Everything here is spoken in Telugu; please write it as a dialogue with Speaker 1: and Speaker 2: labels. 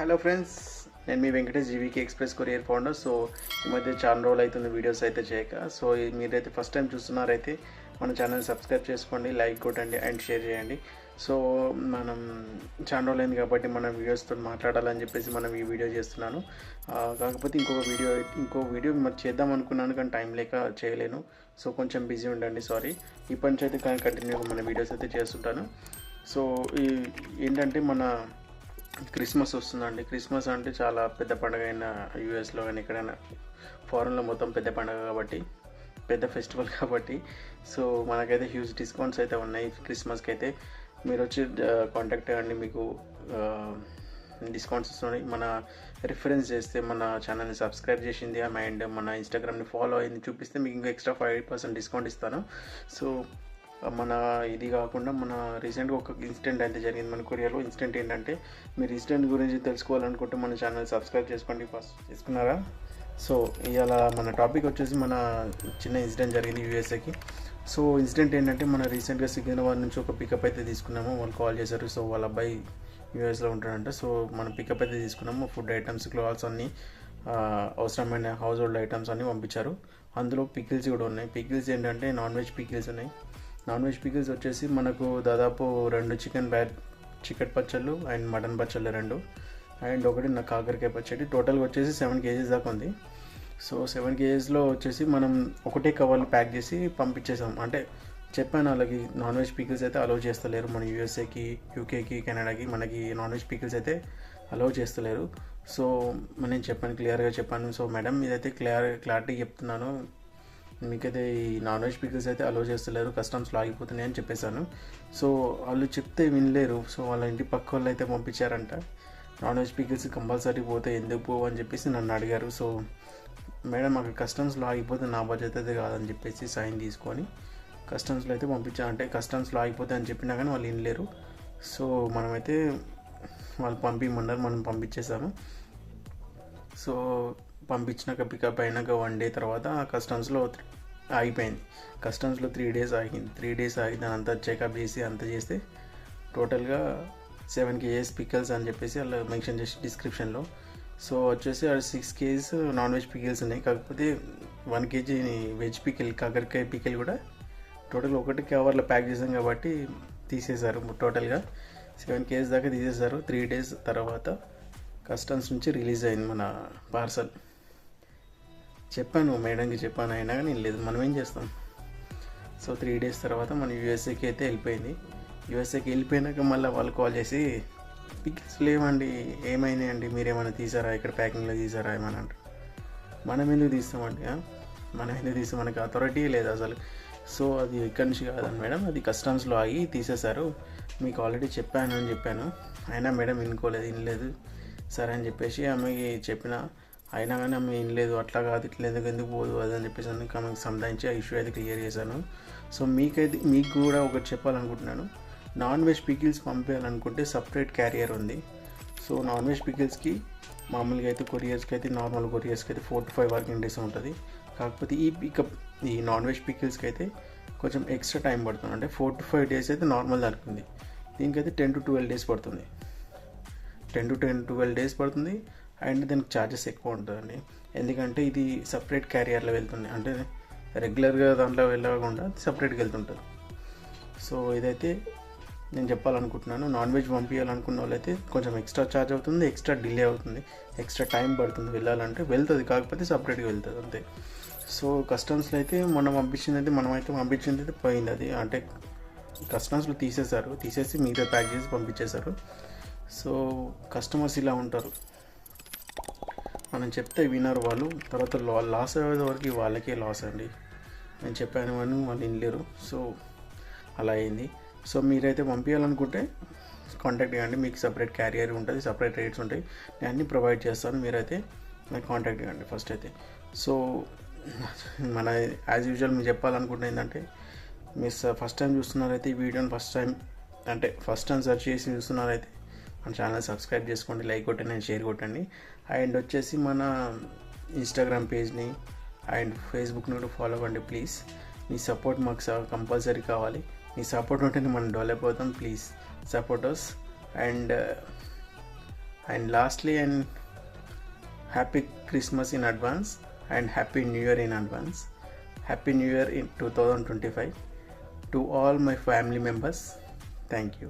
Speaker 1: హలో ఫ్రెండ్స్, నేను మీ Venkatesh GVK express courier founder. So ఈ మధ్య చాలా రోజులు అవుతుంది వీడియోస్ అయితే చేయక. సో మీరైతే ఫస్ట్ టైం చూస్తున్నారైతే మన ఛానల్ సబ్స్క్రైబ్ చేసుకోండి, లైక్ కొట్టండి అండ్ షేర్ చేయండి. సో మనం చాలా రోజులు అయింది కాబట్టి మన వీడియోస్తో మాట్లాడాలని చెప్పేసి మనం ఈ వీడియో చేస్తున్నాను. కాకపోతే ఇంకో వీడియో మరి చేద్దాం అనుకున్నాను కానీ టైం లేక చేయలేను. సో కొంచెం బిజీ ఉండండి, సారీ. ఇప్పటి నుంచి అయితే కంటిన్యూగా మన వీడియోస్ అయితే చేస్తుంటాను. సో ఏంటంటే మన క్రిస్మస్ వస్తుందండి. క్రిస్మస్ అంటే చాలా పెద్ద పండుగ అయిన యూఎస్లో కానీ ఎక్కడైనా ఫారెన్లో మొత్తం పెద్ద పండుగ కాబట్టి, పెద్ద ఫెస్టివల్ కాబట్టి సో మనకైతే హ్యూజ్ డిస్కౌంట్స్ అయితే ఉన్నాయి. క్రిస్మస్కి అయితే మీరు వచ్చి కాంటాక్ట్ అవ్వండి, మీకు డిస్కౌంట్స్ ఇస్తున్నాయి. మన రిఫరెన్స్ చేస్తే మన ఛానల్ని సబ్స్క్రైబ్ చేసింది అండ్ మన ఇన్స్టాగ్రామ్ని ఫాలో అయింది చూపిస్తే మీకు ఇంకా ఎక్స్ట్రా 5% డిస్కౌంట్ ఇస్తాను. సో మన ఇది కాకుండా మన రీసెంట్గా ఒక ఇన్సిడెంట్ అయితే జరిగింది మన కొరియాలో. ఇన్సిడెంట్ ఏంటంటే, మీరు ఇన్సిడెంట్ గురించి తెలుసుకోవాలనుకుంటే మన ఛానల్ సబ్స్క్రైబ్ చేసుకోండి. ఫస్ట్ చేసుకున్నారా? సో ఇవాళ మన టాపిక్ వచ్చేసి మన చిన్న ఇన్సిడెంట్ జరిగింది యూఎస్ఏకి. సో ఇన్సిడెంట్ ఏంటంటే, మన రీసెంట్గా సికింద్రాబాద్ నుంచి ఒక పికప్ అయితే తీసుకున్నాము. వాళ్ళు కాల్ చేశారు. సో వాళ్ళ అబ్బాయి యూఎస్లో ఉంటాడంట. సో మనం పికప్ అయితే తీసుకున్నాము. ఫుడ్ ఐటమ్స్, క్లాత్స్ అన్నీ, అవసరమైన హౌస్ హోల్డ్ ఐటమ్స్ అన్నీ పంపించారు. అందులో పికిల్స్ కూడా ఉన్నాయి. పికిల్స్ ఏంటంటే నాన్ వెజ్ పికిల్స్ ఉన్నాయి. నాన్ వెజ్ పికిల్స్ వచ్చేసి మనకు దాదాపు 2 చికెన్ పచ్చళ్ళు అండ్ మటన్ పచ్చళ్ళు 2 అండ్ ఒకటి నా కాకరకాయ పచ్చడి. టోటల్గా వచ్చేసి 7 kgs దాకా ఉంది. సో 7 kgsలో వచ్చేసి మనం ఒకటే కవర్లు ప్యాక్ చేసి పంపించేసాం. అంటే చెప్పాను వాళ్ళకి, నాన్ వెజ్ పికిల్స్ అయితే అలౌ చేస్తలేరు మన యూఎస్ఏకి, యూకేకి, కెనడాకి. మనకి నాన్ వెజ్ పికిల్స్ అయితే అలౌ చేస్తలేరు. సో నేను చెప్పాను, క్లియర్గా చెప్పాను. సో మేడం, ఇదైతే క్లారిటీ చెప్తున్నాను, మీకైతే ఈ నాన్ వెజ్ పికిల్స్ అయితే అలో చేస్తలేరు, కస్టమ్స్లో ఆగిపోతున్నాయి అని చెప్పేశాను. సో వాళ్ళు చెప్తే వినలేరు. సో వాళ్ళ ఇంటి పక్క వాళ్ళు అయితే పంపించారంట, నాన్ వెజ్ పికిల్స్ కంపల్సరీ పోతే ఎందుకు పోవు అని చెప్పేసి నన్ను అడిగారు. సో మేడం, అక్కడ కస్టమ్స్లో ఆగిపోతే నా బడ్జెట్ అయితే కాదని చెప్పేసి సైన్ తీసుకొని కస్టమ్స్లో అయితే పంపించా. అంటే కస్టమ్స్లో ఆగిపోతే అని చెప్పినా కానీ వాళ్ళు వినలేరు. సో మనమైతే వాళ్ళు పంపించమన్నారు, మనం పంపించేసాము. సో పంపించినాక పికప్ అయినాక 1 day తర్వాత కస్టమ్స్లో ఆగిపోయింది. కస్టమ్స్లో 3 days ఆగింది. 3 days ఆగి దాని అంతా చెకప్ చేసి అంతా చేస్తే టోటల్గా 7 kgs పికిల్స్ అని చెప్పేసి అలా మెన్షన్ చేసి డిస్క్రిప్షన్లో. సో వచ్చేసి 6 kgs నాన్ వెజ్ పికిల్స్ ఉన్నాయి. కాకపోతే 1 kg వెజ్ పికిల్, కాకరకాయ పికిల్ కూడా టోటల్గా ఒకటి కవర్లో ప్యాక్ చేసాం కాబట్టి తీసేశారు. టోటల్గా 7 kgs దాకా తీసేశారు. 3 days తర్వాత కస్టమ్స్ నుంచి రిలీజ్ అయింది మన పార్సల్. చెప్పాను మేడంకి, చెప్పాను, అయినా కానీ లేదు. మనం ఏం చేస్తాం. సో 3 days తర్వాత మన యూఎస్ఏకి అయితే వెళ్ళిపోయింది. యూఎస్ఏకి వెళ్ళిపోయినాక మళ్ళీ వాళ్ళు కాల్ చేసి, పికిల్స్ లేవండి, ఏమైనాయండి, మీరేమైనా తీసారా, ఇక్కడ ప్యాకింగ్లో తీసారా ఏమని అంటారు. మనం ఎందుకు తీస్తామండి, మనకి అథారిటీ లేదు అసలు. సో అది ఇక్కడి నుంచి కాదని మేడం, అది కస్టమ్స్లో ఆగి తీసేశారు, మీకు ఆల్రెడీ చెప్పాను అని చెప్పాను. అయినా మేడం వినలేదు. సరే అని చెప్పేసి ఆమెకి చెప్పిన, అయినా కానీ ఆమె వినలేదు. అట్లా కాదు, ఇట్లా ఎందుకు పోదు అది అని చెప్పేసి ఆమెకు సంధానించి ఆ ఇష్యూ అయితే క్లియర్ చేశాను. సో మీకు కూడా ఒకటి చెప్పాలనుకుంటున్నాను. నాన్ వెజ్ పికిల్స్ పంపించాలనుకుంటే సపరేట్ క్యారియర్ ఉంది. సో నాన్ వెజ్ పికిల్స్కి మామూలుగా అయితే కొరియర్స్కి అయితే, నార్మల్ కొరియర్స్కి అయితే 4 to 5 working days ఉంటుంది. కాకపోతే ఈ నాన్ వెజ్ పికిల్స్కి అయితే కొంచెం ఎక్స్ట్రా టైం పడుతుంది. అంటే 4 to 5 days అయితే నార్మల్ దొరుకుతుంది. దీనికైతే 10 to 12 days పడుతుంది. 10 to 12 days పడుతుంది. అండ్ దానికి ఛార్జెస్ ఎక్కువ ఉంటుందండి. ఎందుకంటే ఇది సపరేట్ క్యారియర్లో వెళ్తుంది. అంటే రెగ్యులర్గా దాంట్లో వెళ్ళకుండా సపరేట్గా వెళ్తుంటుంది. సో ఇదైతే నేను చెప్పాలనుకుంటున్నాను. నాన్ వెజ్ పంపించాలనుకున్న వాళ్ళైతే కొంచెం ఎక్స్ట్రా ఛార్జ్ అవుతుంది, ఎక్స్ట్రా డిలే అవుతుంది, ఎక్స్ట్రా టైం పడుతుంది. వెళ్ళాలంటే వెళ్తుంది, కాకపోతే సపరేట్గా వెళ్తుంది అంతే. సో కస్టమ్స్లో అయితే మనమైతే పంపించింది అయితే పోయింది. అది అంటే కస్టమ్స్లో తీసేసి మీరే ప్యాక్ చేసి పంపించేశారు. సో కస్టమర్స్ ఇలా ఉంటారు, మనం చెప్తే వినరు వాళ్ళు. తర్వాత లాస్ అయ్యే వరకు వాళ్ళకే లాస్ అండి. నేను చెప్పాను అని వాళ్ళు వినలేరు. సో అలా అయింది. సో మీరైతే పంపించాలనుకుంటే కాంటాక్ట్ కాండి, మీకు సపరేట్ క్యారియర్ ఉంటుంది, సపరేట్ రేట్స్ ఉంటాయి, నేను అన్నీ ప్రొవైడ్ చేస్తాను. మీరైతే నాకు కాంటాక్ట్ కాండి ఫస్ట్ అయితే. సో మన యాజ్ యూజువల్ మీరు చెప్పాలనుకుంటే ఏంటంటే, మీరు ఫస్ట్ టైం చూస్తున్నారైతే ఈ వీడియోని ఫస్ట్ టైం సెర్చ్ చేసి చూస్తున్నారైతే మన ఛానల్ సబ్స్క్రైబ్ చేసుకోండి, లైక్ కొట్టండి అండ్ షేర్ కొట్టండి. అండ్ వచ్చేసి మన ఇన్స్టాగ్రామ్ పేజ్ని అండ్ ఫేస్బుక్ని కూడా ఫాలో అవ్వండి ప్లీజ్. మీ సపోర్ట్ మాకు కంపల్సరీ కావాలి. మీ సపోర్ట్ ఉంటేనే మనం డెవలప్ అవుతాం. Please support us. And And lastly, and happy Christmas in advance and happy New Year in advance. Happy New Year in 2025 to all my family members. Thank you.